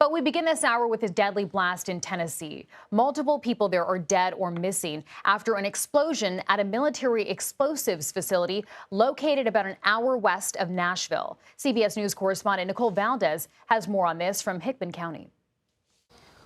But we begin this hour with a deadly blast in Tennessee. Multiple people there are dead or missing after an explosion at a military explosives facility located about an hour west of Nashville. CBS News correspondent Nicole Valdes has more on this from Hickman County.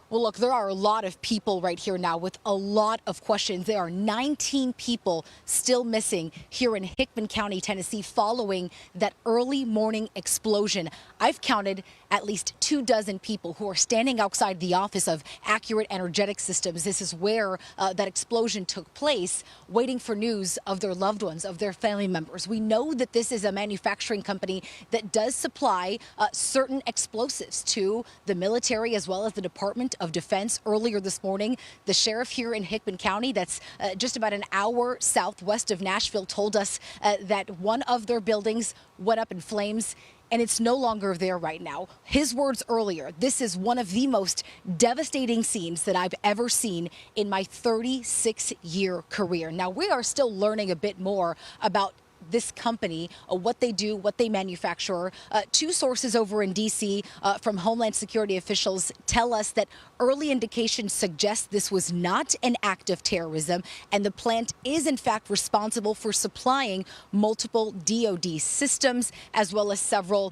Well, look, there are a lot of people right here now with a lot of questions. There are 19 people still missing here in Hickman County, Tennessee, following that early morning explosion. I've counted at least 24 people who are standing outside the office of Accurate Energetic Systems. This is where that explosion took place, waiting for news of their loved ones, of their family members. We know that this is a manufacturing company that does supply certain explosives to the military as well as the Department of Defense. Earlier this morning, the sheriff here in Hickman County, that's just about an hour southwest of Nashville, told us that one of their buildings went up in flames, and it's no longer there right now. His words earlier: this is one of the most devastating scenes that I've ever seen in my 36-year career. Now, we are still learning a bit more about this company, what they do, what they manufacture. Two sources over in D.C. From Homeland Security officials tell us that early indications suggest this was not an act of terrorism, and the plant is in fact responsible for supplying multiple DoD systems as well as several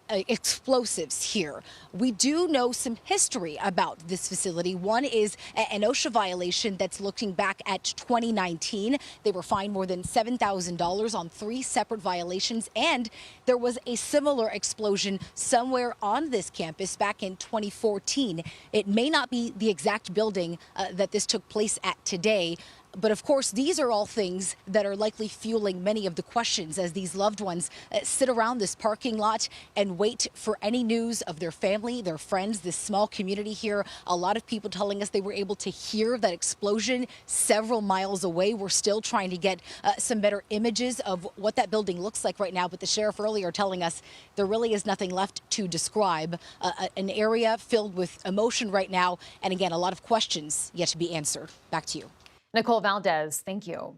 explosives here. We do know some history about this facility. One is an OSHA violation that's looking back at 2019. They were fined more than $7,000 on 3 separate violations, and there was a similar explosion somewhere on this campus back in 2014. It may not be the exact building that this took place at today, but of course, these are all things that are likely fueling many of the questions as these loved ones sit around this parking lot and wait for any news of their family, their friends, this small community here. A lot of people telling us they were able to hear that explosion several miles away. We're still trying to get some better images of what that building looks like right now. But the sheriff earlier telling us there really is nothing left to describe. An area filled with emotion right now. And again, a lot of questions yet to be answered. Back to you. Nicole Valdes, thank you.